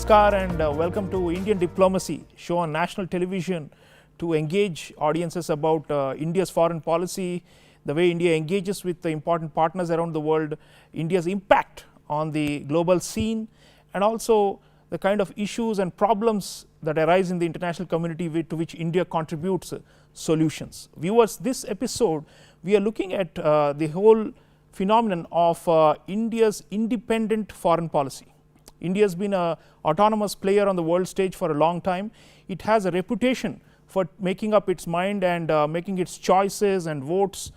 Namaskar and welcome to Indian Diplomacy, show on national television to engage audiences about India's foreign policy, the way India engages with the important partners around the world, India's impact on the global scene, and also the kind of issues and problems that arise in the international community to which India contributes solutions. Viewers, this episode we are looking at the whole phenomenon of India's independent foreign policy. India has been an autonomous player on the world stage for a long time. It has a reputation for making up its mind and making its choices and votes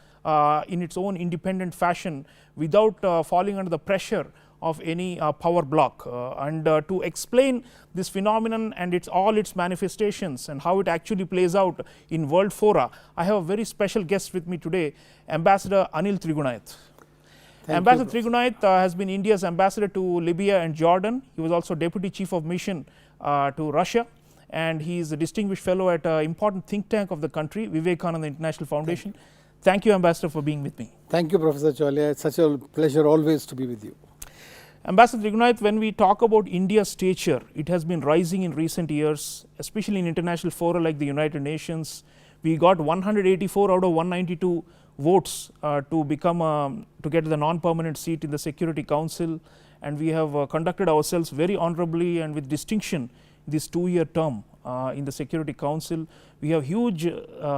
in its own independent fashion without falling under the pressure of any power bloc. To explain this phenomenon and all its manifestations and how it actually plays out in world fora, I have a very special guest with me today, Ambassador Anil Trigunayat. Ambassador Trigunayat has been India's ambassador to Libya and Jordan. He was also Deputy Chief of Mission to Russia, and he is a distinguished fellow at an important think tank of the country, Vivekananda International Foundation. Thank you, Ambassador, for being with me. Thank you, Professor Chaulia. It's such a pleasure always to be with you. Ambassador Trigunayat, when we talk about India's stature, it has been rising in recent years, especially in international fora like the United Nations. We got 184 out of 192 votes to become to get the non-permanent seat in the Security Council, and we have conducted ourselves very honorably and with distinction this 2-year term in the Security Council. We have huge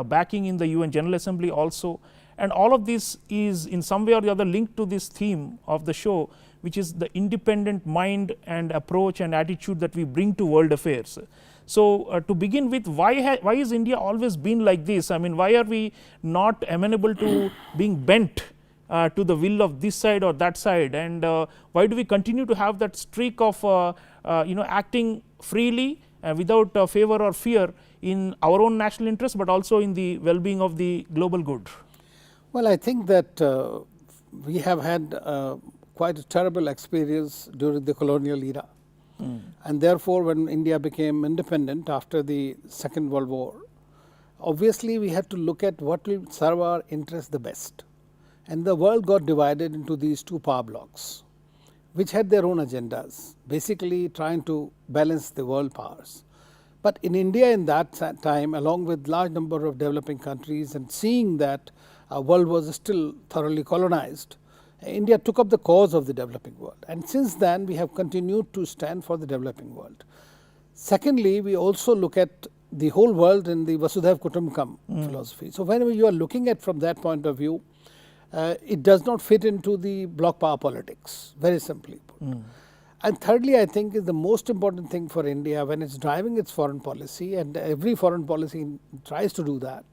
backing in the UN General Assembly also, and all of this is in some way or the other linked to this theme of the show, which is the independent mind and approach and attitude that we bring to world affairs. So to begin with, why has India always been like this? I mean, why are we not amenable to being bent to the will of this side or that side, and why do we continue to have that streak of acting freely without favor or fear in our own national interest, but also in the well-being of the global good? Well, I think that we have had quite a terrible experience during the colonial era. And therefore, when India became independent after the Second World War, obviously we had to look at what will serve our interest the best. And the world got divided into these two power blocs, which had their own agendas, basically trying to balance the world powers. But in India in that time, along with large number of developing countries, and seeing that our world was still thoroughly colonized, India took up the cause of the developing world, and since then we have continued to stand for the developing world. Secondly, we also look at the whole world in the Vasudhaiva Kutumbakam philosophy. So whenever you are looking at from that point of view, it does not fit into the bloc power politics, very simply put. And thirdly, I think is the most important thing for India when it's driving its foreign policy, and every foreign policy tries to do that,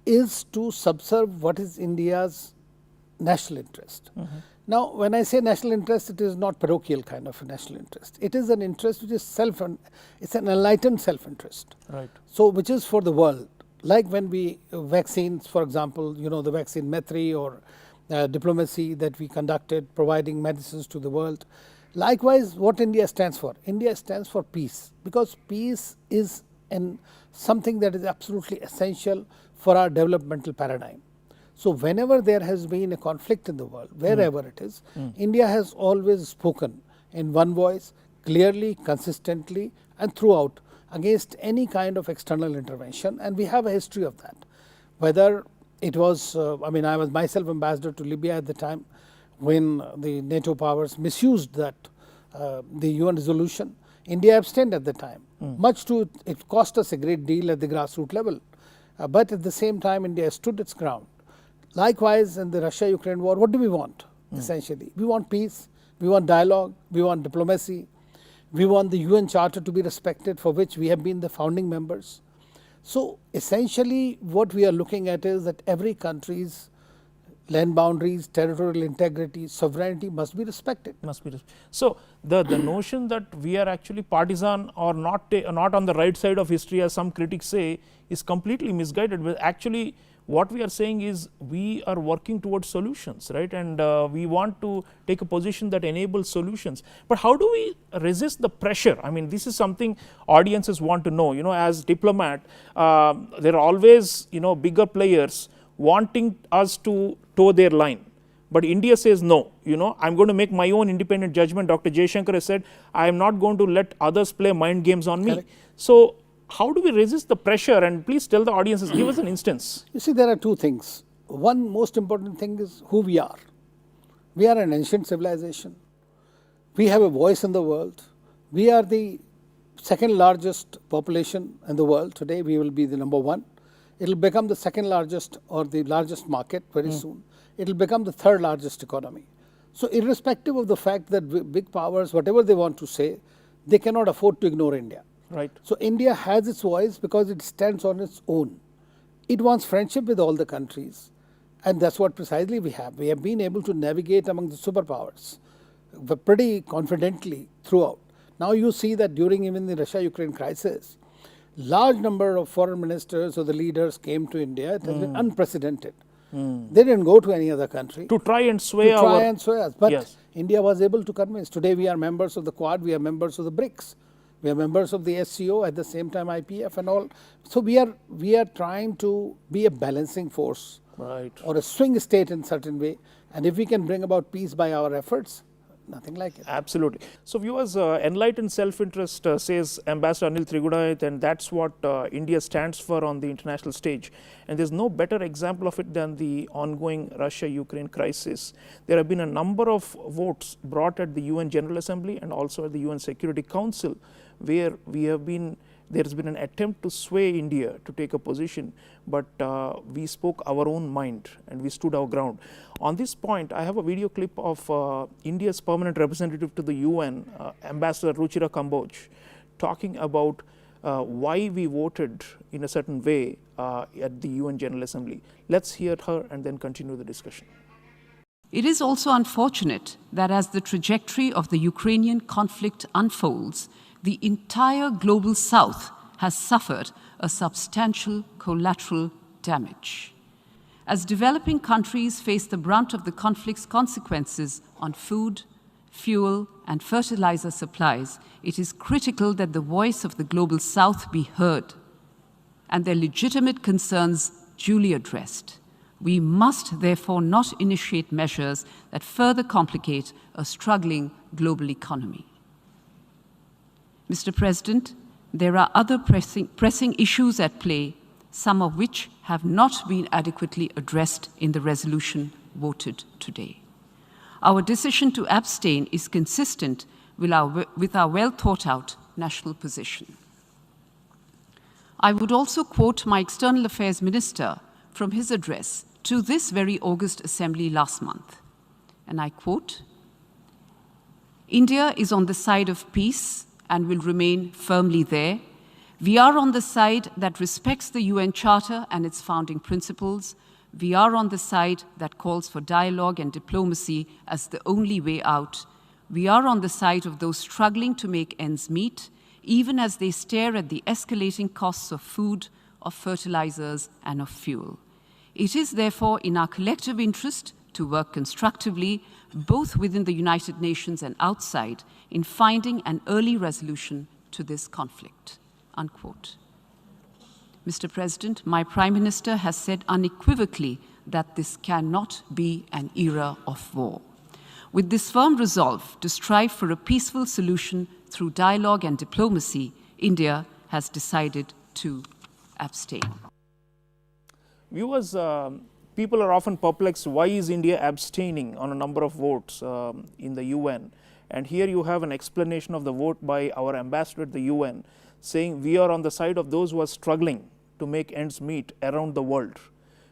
is to subserve what is India's national interest. Now, when I say national interest, it is not parochial kind of a national interest. It is an interest which is it's an enlightened self-interest. Right. So, which is for the world. Like when we vaccines, for example, the vaccine Maitri or diplomacy that we conducted, providing medicines to the world. Likewise, what India stands for? India stands for peace, because peace is something that is absolutely essential for our developmental paradigm. So whenever there has been a conflict in the world, wherever it is, India has always spoken in one voice, clearly, consistently, and throughout, against any kind of external intervention, and we have a history of that. Whether it was, I was myself ambassador to Libya at the time when the NATO powers misused that, the UN resolution. India abstained at the time, much to it cost us a great deal at the grassroots level, but at the same time India stood its ground. Likewise, in the Russia-Ukraine war, what do we want? Essentially, we want peace, we want dialogue, we want diplomacy, we want the UN Charter to be respected, for which we have been the founding members. So essentially, what we are looking at is that every country's land boundaries, territorial integrity, sovereignty must be respected. So the notion that we are actually partisan or not on the right side of history, as some critics say, is completely misguided. But actually, what we are saying is we are working towards solutions, right? And we want to take a position that enables solutions. But how do we resist the pressure? I mean, this is something audiences want to know. As diplomat, there are always bigger players wanting us to toe their line. but India says no, I'm going to make my own independent judgment. Dr. Jaishankar has said, I am not going to let others play mind games on me. Correct. So how do we resist the pressure? And please tell the audiences, give us an instance. You see, there are two things. One most important thing is who we are. We are an ancient civilization. We have a voice in the world. We are the second largest population in the world. Today we will be the number one. It will become the second largest or the largest market very soon. It will become the third largest economy. So irrespective of the fact that big powers, whatever they want to say, they cannot afford to ignore India. Right. So India has its voice because it stands on its own. It wants friendship with all the countries. And that's what precisely we have. We have been able to navigate among the superpowers pretty confidently throughout. Now you see that during even the Russia-Ukraine crisis, large number of foreign ministers or the leaders came to India. It has been unprecedented. They didn't go to any other country. To try and sway us. But yes. India was able to convince. Today we are members of the Quad, we are members of the BRICS. We are members of the SCO, at the same time IPF and all. So we are trying to be a balancing force. Right. Or a swing state in certain way. And if we can bring about peace by our efforts, nothing like it. Absolutely. So viewers, enlightened self-interest says Ambassador Anil Trigunayat, and that's what India stands for on the international stage. And there's no better example of it than the ongoing Russia-Ukraine crisis. There have been a number of votes brought at the UN General Assembly and also at the UN Security Council, where there's been an attempt to sway India to take a position, but we spoke our own mind and we stood our ground. On this point, I have a video clip of India's permanent representative to the UN, Ambassador Ruchira Kamboj, talking about why we voted in a certain way at the UN General Assembly. Let's hear her and then continue the discussion. It is also unfortunate that as the trajectory of the Ukrainian conflict unfolds, the entire global south has suffered a substantial collateral damage. As developing countries face the brunt of the conflict's consequences on food, fuel, and fertilizer supplies, it is critical that the voice of the global south be heard and their legitimate concerns duly addressed. We must therefore not initiate measures that further complicate a struggling global economy. Mr. President, there are other pressing issues at play, some of which have not been adequately addressed in the resolution voted today. Our decision to abstain is consistent with our well-thought-out national position. I would also quote my External Affairs Minister from his address to this very August Assembly last month, and I quote, "India is on the side of peace and will remain firmly there. We are on the side that respects the UN Charter and its founding principles. We are on the side that calls for dialogue and diplomacy as the only way out. We are on the side of those struggling to make ends meet, even as they stare at the escalating costs of food, of fertilizers, and of fuel. It is therefore in our collective interest to work constructively, both within the United Nations and outside, in finding an early resolution to this conflict." Unquote. Mr. President, my Prime Minister has said unequivocally that this cannot be an era of war. With this firm resolve to strive for a peaceful solution through dialogue and diplomacy, India has decided to abstain. Viewers, people are often perplexed, why is India abstaining on a number of votes in the UN? And here you have an explanation of the vote by our ambassador at the UN, saying we are on the side of those who are struggling to make ends meet around the world.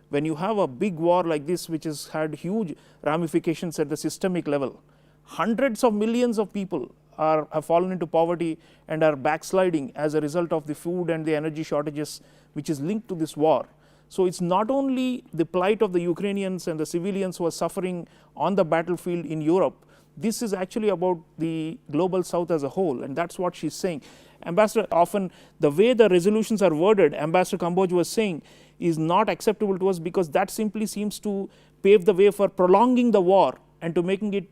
When you have a big war like this, which has had huge ramifications at the systemic level, hundreds of millions of people have fallen into poverty and are backsliding as a result of the food and the energy shortages which is linked to this war. So it's not only the plight of the Ukrainians and the civilians who are suffering on the battlefield in Europe. This is actually about the global south as a whole, and that's what she's saying. Ambassador, often the way the resolutions are worded, Ambassador Kamboj was saying, is not acceptable to us because that simply seems to pave the way for prolonging the war and to making it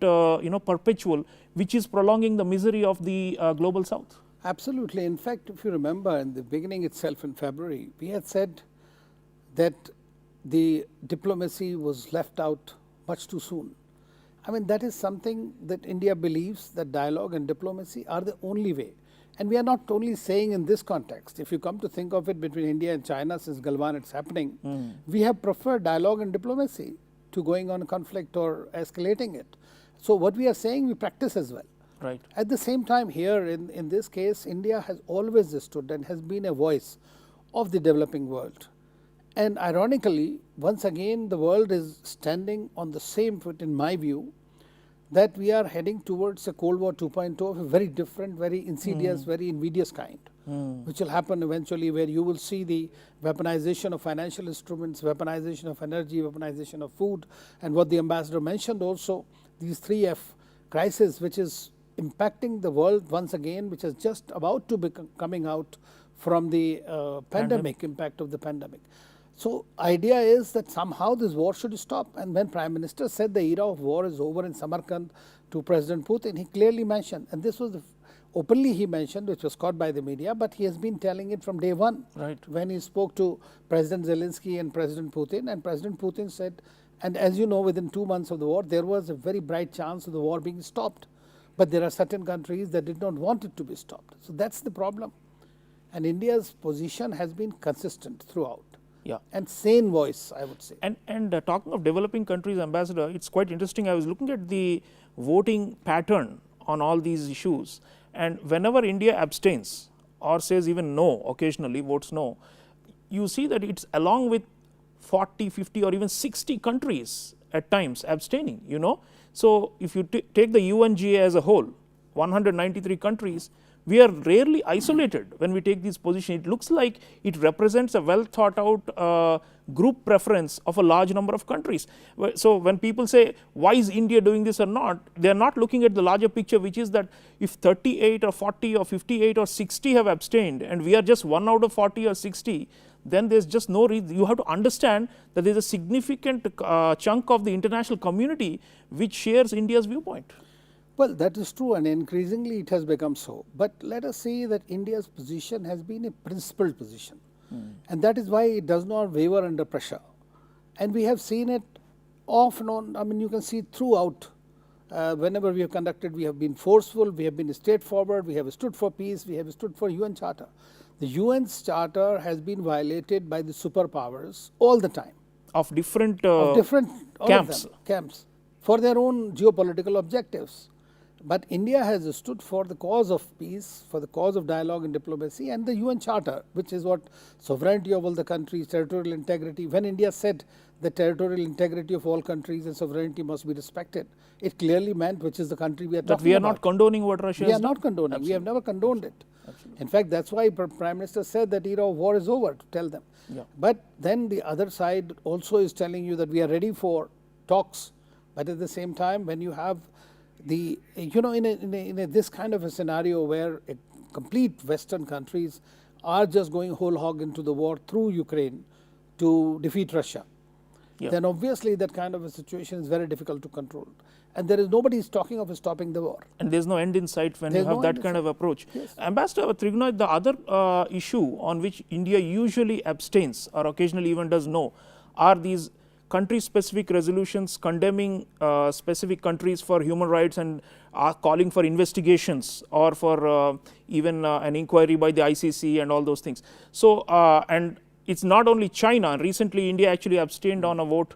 perpetual, which is prolonging the misery of the global south. Absolutely. In fact, if you remember in the beginning itself in February, we had said that the diplomacy was left out much too soon. I mean, that is something that India believes that dialogue and diplomacy are the only way. And we are not only saying in this context. If you come to think of it between India and China, since Galwan it's happening, we have preferred dialogue and diplomacy to going on a conflict or escalating it. So what we are saying, we practice as well. Right. At the same time, here in this case, India has always stood and has been a voice of the developing world. And ironically, once again, the world is standing on the same foot, in my view, that we are heading towards a Cold War 2.0 of a very different, very insidious, very invidious kind, which will happen eventually, where you will see the weaponization of financial instruments, weaponization of energy, weaponization of food, and what the ambassador mentioned also, these 3F crisis, which is impacting the world once again, which is just about to be coming out from the pandemic, impact of the pandemic. So idea is that somehow this war should stop. And when Prime Minister said the era of war is over in Samarkand to President Putin, he clearly mentioned, and this was openly he mentioned, which was caught by the media, but he has been telling it from day one. Right. When he spoke to President Zelensky and President Putin said, and as you know, within 2 months of the war, there was a very bright chance of the war being stopped. But there are certain countries that did not want it to be stopped. So that's the problem. And India's position has been consistent throughout. Yeah. And sane voice, I would say. And talking of developing countries, Ambassador, it's quite interesting. I was looking at the voting pattern on all these issues, and whenever India abstains or says even no, occasionally votes no, you see that it's along with 40, 50 or even 60 countries at times abstaining, you know. So if you take the UNGA as a whole, 193 countries, we are rarely isolated when we take this position. It looks like it represents a well thought out group preference of a large number of countries. So when people say, why is India doing this or not, they are not looking at the larger picture, which is that if 38 or 40 or 58 or 60 have abstained and we are just 1 out of 40 or 60, then there's just no reason. You have to understand that there's a significant chunk of the international community which shares India's viewpoint. Well, that is true, and increasingly it has become so. But let us see that India's position has been a principled position. And that is why it does not waver under pressure. And we have seen it off and on. I mean, you can see throughout. Whenever we have conducted, we have been forceful, we have been straightforward, we have stood for peace, we have stood for UN Charter. The UN's Charter has been violated by the superpowers all the time. Of different camps for their own geopolitical objectives. But India has stood for the cause of peace, for the cause of dialogue and diplomacy, and the UN Charter, which is what sovereignty of all the countries, territorial integrity. When India said the territorial integrity of all countries and sovereignty must be respected, it clearly meant which is the country we are talking about. That we are not condoning what Russia has done. We are not condoning. Absolutely. We have never condoned it. Absolutely. In fact, that's why Prime Minister said that era of war is over, to tell them. Yeah. But then the other side also is telling you that we are ready for talks. But at the same time, when you have the, you know, in this kind of a scenario where complete Western countries are just going whole hog into the war through Ukraine to defeat Russia, then obviously that kind of a situation is very difficult to control. And there is nobody is talking of stopping the war. And there's no end in sight when you have that kind of approach. Yes. Ambassador Trigunayat, the other issue on which India usually abstains or occasionally even does no are these country-specific resolutions condemning specific countries for human rights and calling for investigations or for even an inquiry by the ICC and all those things. So, and it's not only China. Recently, India actually abstained on a vote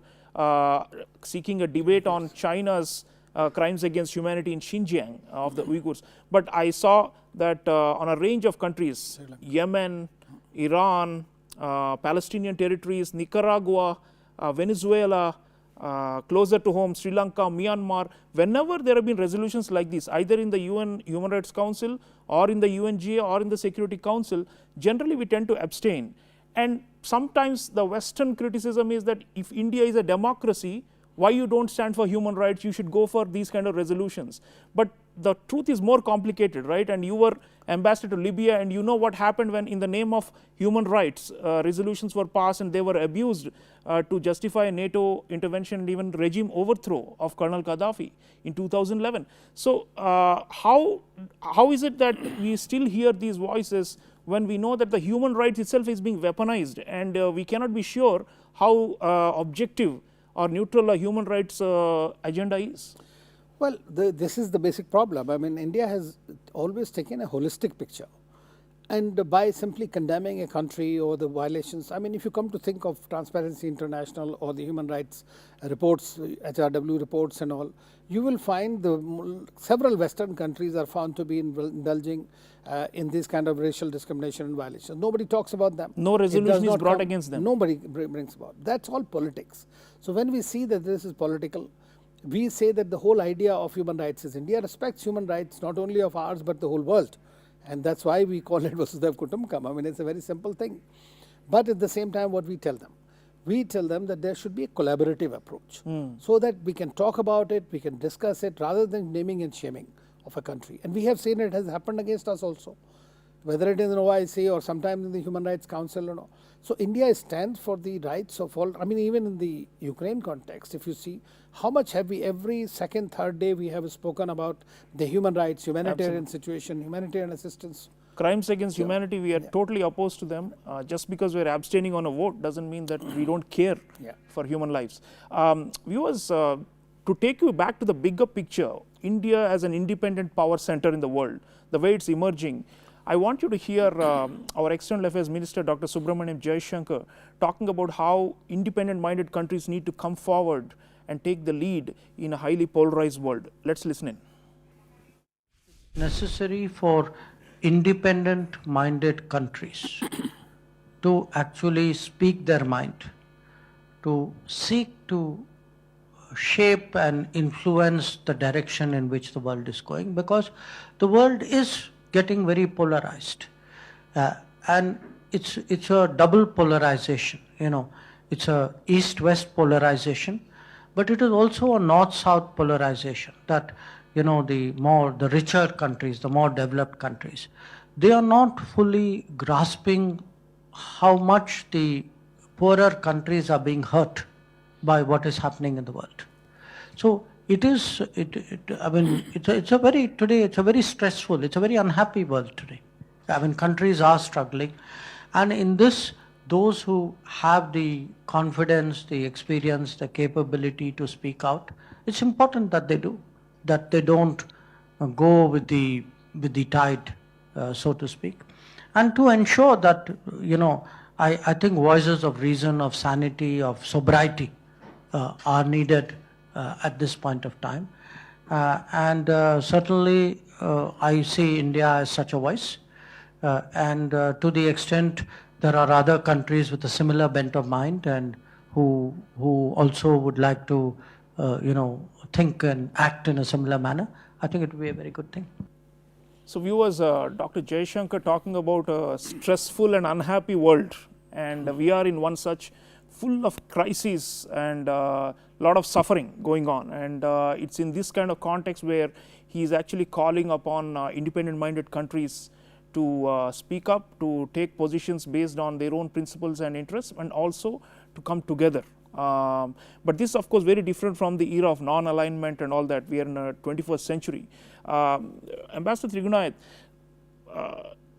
seeking a debate on China's crimes against humanity in Xinjiang of the Uyghurs. But I saw that on a range of countries, Yemen, Iran, Palestinian territories, Nicaragua, Venezuela, closer to home, Sri Lanka, Myanmar, whenever there have been resolutions like this, either in the UN Human Rights Council or in the UNGA or in the Security Council, generally we tend to abstain. And sometimes the Western criticism is that if India is a democracy, why you don't stand for human rights, you should go for these kind of resolutions. But the truth is more complicated, right? And you were ambassador to Libya, and you know what happened when in the name of human rights, resolutions were passed and they were abused to justify a NATO intervention and even regime overthrow of Colonel Gaddafi in 2011. So how is it that we still hear these voices when we know that the human rights itself is being weaponized, and we cannot be sure how objective or neutral a human rights agenda is? Well, this is the basic problem. I mean, India has always taken a holistic picture. And by simply condemning a country or the violations, I mean, if you come to think of Transparency International or the human rights reports, HRW reports and all, you will find several Western countries are found to be indulging in this kind of racial discrimination and violations. Nobody talks about them. No resolution is brought against them. Nobody brings about. That's all politics. So when we see that this is political, we say that the whole idea of human rights is India respects human rights, not only of ours, but the whole world. And that's why we call it Vasudhaiva Kutumbakam. I mean, it's a very simple thing. But at the same time, what we tell them? We tell them that there should be a collaborative approach so that we can talk about it, we can discuss it, rather than naming and shaming of a country. And we have seen it has happened against us also, whether it is in OIC or sometimes in the Human Rights Council or no. So India stands for the rights of all. I mean, even in the Ukraine context, if you see, how much have we every second, third day we have spoken about the human rights, humanitarian situation, humanitarian assistance. Crimes against humanity, we are totally opposed to them. Just because we are abstaining on a vote doesn't mean that we don't care for human lives. Viewers, to take you back to the bigger picture, India as an independent power center in the world, the way it's emerging, I want you to hear our External Affairs Minister, Dr. Subramaniam Jaishankar, talking about how independent-minded countries need to come forward and take the lead in a highly polarized world. Let's listen in. Necessary for independent-minded countries to actually speak their mind, to seek to shape and influence the direction in which the world is going, because the world is getting very polarized, and it's a double polarization. It's a east-west polarization, but it is also a north-south polarization. That the richer countries, the more developed countries, they are not fully grasping how much the poorer countries are being hurt by what is happening in the world. So it's a very stressful, it's a very unhappy world today. I mean, countries are struggling, and in this, those who have the confidence, the experience, the capability to speak out, it's important that they do, that they don't go with the tide, so to speak, and to ensure that I think voices of reason, of sanity, of sobriety are needed at this point of time, and certainly I see India as such a voice, and to the extent there are other countries with a similar bent of mind and who also would like to think and act in a similar manner, I think it would be a very good thing. So viewers, Dr. Jaishankar talking about a stressful and unhappy world, and we are in one such, full of crises and a lot of suffering going on, and it's in this kind of context where he is actually calling upon independent-minded countries to speak up, to take positions based on their own principles and interests, and also to come together. But this is of course very different from the era of non-alignment and all that. We are in a 21st century. Ambassador Trigunayat,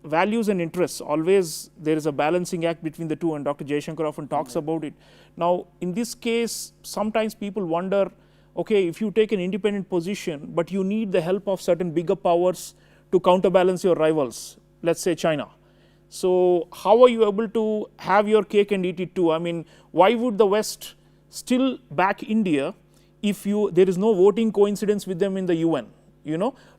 values and interests, always there is a balancing act between the two, and Dr. Jaishankar often talks about it. Now in this case, sometimes people wonder, okay, if you take an independent position but you need the help of certain bigger powers to counterbalance your rivals, let's say China. So how are you able to have your cake and eat it too? I mean, why would the West still back India if there is no voting coincidence with them in the UN?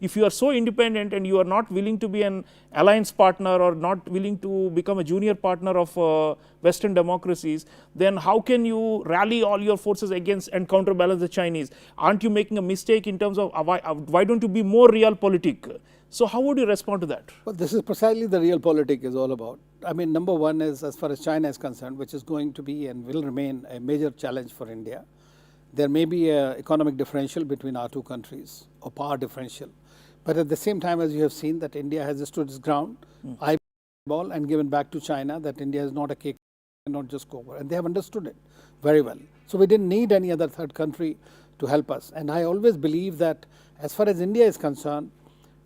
If you are so independent and you are not willing to be an alliance partner or not willing to become a junior partner of Western democracies, then how can you rally all your forces against and counterbalance the Chinese? Aren't you making a mistake in terms of why don't you be more realpolitik? So how would you respond to that? Well, this is precisely the realpolitik is all about. I mean, number one is, as far as China is concerned, which is going to be and will remain a major challenge for India. There may be an economic differential between our two countries, or power differential. But at the same time, as you have seen, that India has stood its ground, eyeball, and given back to China that India is not a cake, not just cover. And they have understood it very well. So we didn't need any other third country to help us. And I always believe that as far as India is concerned,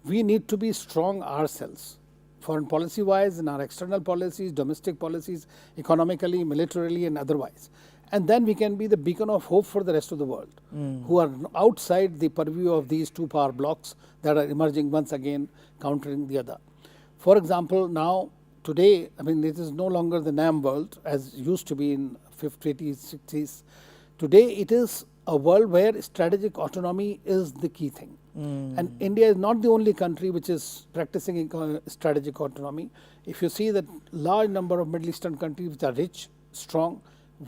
we need to be strong ourselves foreign policy wise, in our external policies, domestic policies, economically, militarily, and otherwise. And then we can be the beacon of hope for the rest of the world, who are outside the purview of these two power blocks that are emerging once again, countering the other. For example, now, today, I mean, it is no longer the NAM world as used to be in 50s, 60s. Today, it is a world where strategic autonomy is the key thing. And India is not the only country which is practicing strategic autonomy. If you see that large number of Middle Eastern countries which are rich, strong,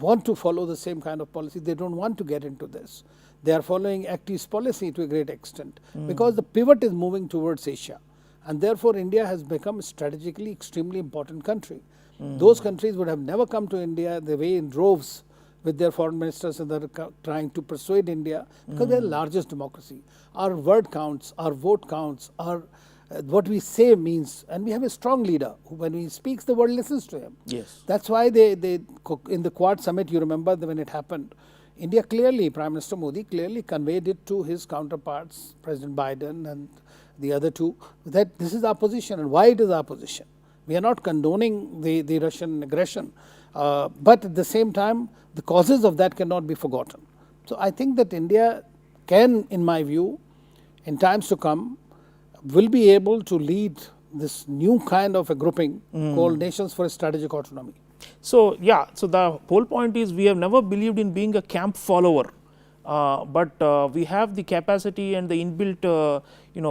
want to follow the same kind of policy, they don't want to get into this. They are following Act East policy to a great extent because the pivot is moving towards Asia. And therefore, India has become a strategically extremely important country. Those countries would have never come to India the way in droves with their foreign ministers, and they're trying to persuade India because they're the largest democracy. Our word counts, our vote counts, our what we say means, and we have a strong leader who, when he speaks, the world listens to him. Yes. That's why they in the Quad summit, you remember when it happened, India clearly, Prime Minister Modi clearly conveyed it to his counterparts, President Biden and the other two, that this is our position and why it is our position. We are not condoning the Russian aggression, but at the same time, the causes of that cannot be forgotten. So I think that India can, in my view, in times to come, will be able to lead this new kind of a grouping called Nations for Strategic Autonomy. So, yeah, so the whole point is we have never believed in being a camp follower, but we have the capacity and the inbuilt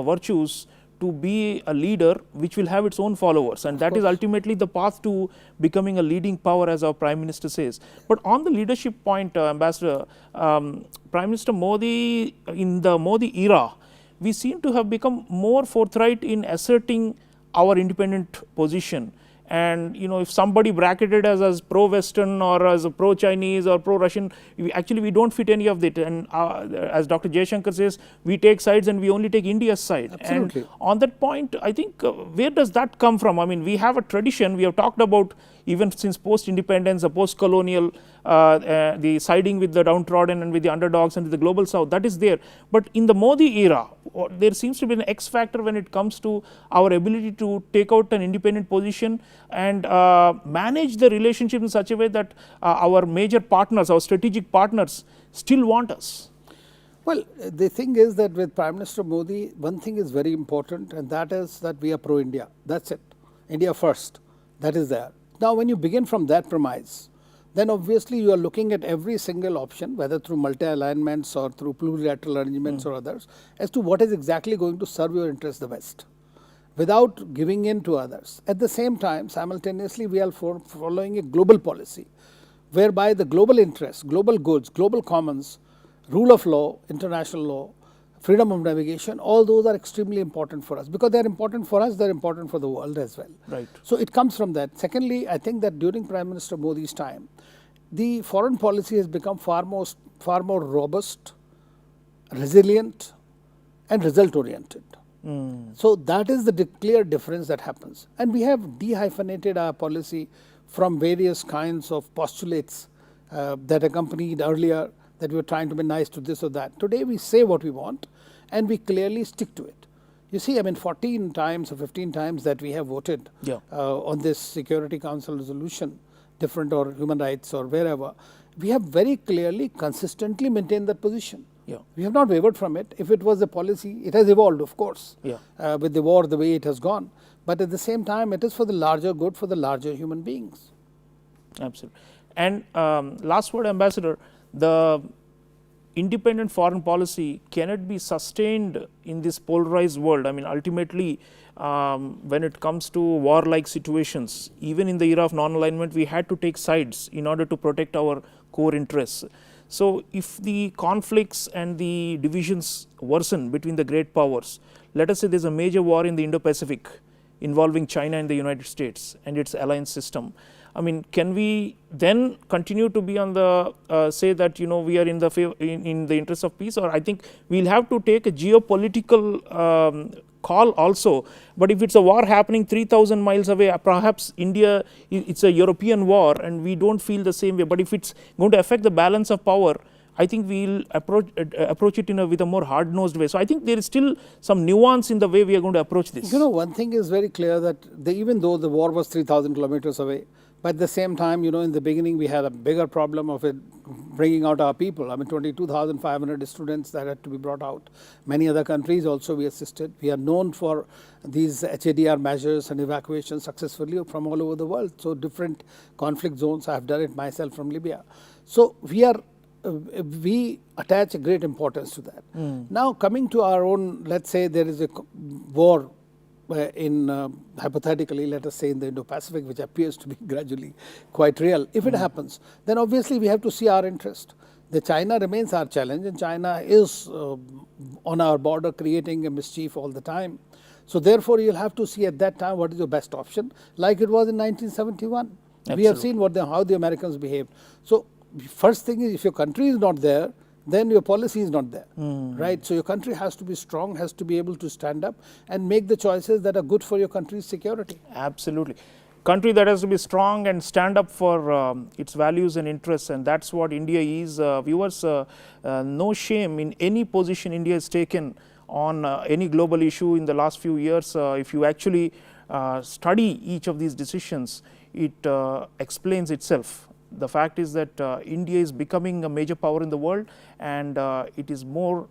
virtues to be a leader which will have its own followers, and that is ultimately the path to becoming a leading power, as our Prime Minister says. But on the leadership point, Ambassador, Prime Minister Modi, in the Modi era, we seem to have become more forthright in asserting our independent position. And if somebody bracketed us as pro-Western or as a pro-Chinese or pro-Russian, we don't fit any of that. And as Dr. Jaishankar says, we take sides and we only take India's side. Absolutely. And on that point, I think where does that come from? I mean, we have a tradition, we have talked about even since post-independence, the post-colonial, the siding with the downtrodden and with the underdogs and with the global south, that is there. But in the Modi era, there seems to be an X factor when it comes to our ability to take out an independent position and manage the relationship in such a way that our major partners, our strategic partners, still want us. Well, the thing is that with Prime Minister Modi, one thing is very important, and that is that we are pro-India. That's it. India first. That is there. Now, when you begin from that premise, then obviously you are looking at every single option, whether through multi-alignments or through plurilateral arrangements or others, as to what is exactly going to serve your interest the best, without giving in to others. At the same time, simultaneously, we are following a global policy, whereby the global interests, global goods, global commons, rule of law, international law, freedom of navigation, all those are extremely important for us. Because they are important for us, they are important for the world as well. Right. So it comes from that. Secondly, I think that during Prime Minister Modi's time, the foreign policy has become far more robust, resilient, and result-oriented. So that is the clear difference that happens. And we have dehyphenated our policy from various kinds of postulates that accompanied earlier, that we were trying to be nice to this or that. Today we say what we want and we clearly stick to it. You see, I mean 14 times or 15 times that we have voted on this Security Council resolution, different or human rights or wherever, we have very clearly, consistently maintained that position. We have not wavered from it. If it was a policy, it has evolved, of course, with the war the way it has gone. But at the same time, it is for the larger good, for the larger human beings. Absolutely. And last word, Ambassador, the independent foreign policy cannot be sustained in this polarized world. I mean, ultimately, when it comes to war-like situations, even in the era of non-alignment, we had to take sides in order to protect our core interests. So, if the conflicts and the divisions worsen between the great powers, let us say there is a major war in the Indo-Pacific involving China and the United States and its alliance system. I mean, can we then continue to be on the say that we are in the interest of peace, or I think we'll have to take a geopolitical call also. But if it's a war happening 3,000 miles away, perhaps India, it's a European war and we don't feel the same way. But if it's going to affect the balance of power, I think we'll approach it with a more hard-nosed way. So I think there is still some nuance in the way we are going to approach this. You know, one thing is very clear that even though the war was 3,000 kilometers away, but at the same time, you know, in the beginning we had a bigger problem of it bringing out our people. I mean, 22,500 students that had to be brought out. Many other countries also we assisted. We are known for these HADR measures and evacuation successfully from all over the world. So different conflict zones, I have done it myself from Libya. So we attach a great importance to that. Now coming to our own, let's say there is a war hypothetically, let us say in the Indo-Pacific, which appears to be gradually quite real. If it happens, then obviously we have to see our interest. The China remains our challenge, and China is on our border creating a mischief all the time. So therefore, you'll have to see at that time what is your best option, like it was in 1971. Absolutely. We have seen how the Americans behaved. So first thing is, if your country is not there, then your policy is not there, right? So your country has to be strong, has to be able to stand up and make the choices that are good for your country's security. Absolutely. Country that has to be strong and stand up for its values and interests, and that's what India is. Viewers, no shame in any position India has taken on any global issue in the last few years. If you actually study each of these decisions, it explains itself. The fact is that India is becoming a major power in the world, and it is more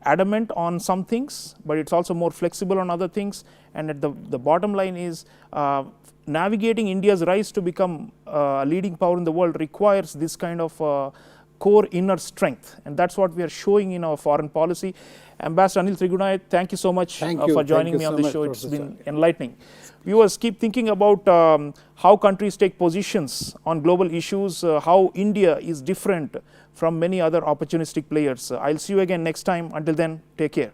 adamant on some things, but it's also more flexible on other things. And at the bottom line is navigating India's rise to become a leading power in the world requires this kind of core inner strength, and that's what we are showing in our foreign policy. Ambassador Anil Trigunayat, thank you so much for joining me on the show. It's been enlightening. Viewers, keep thinking about how countries take positions on global issues, how India is different from many other opportunistic players. I'll see you again next time. Until then, take care.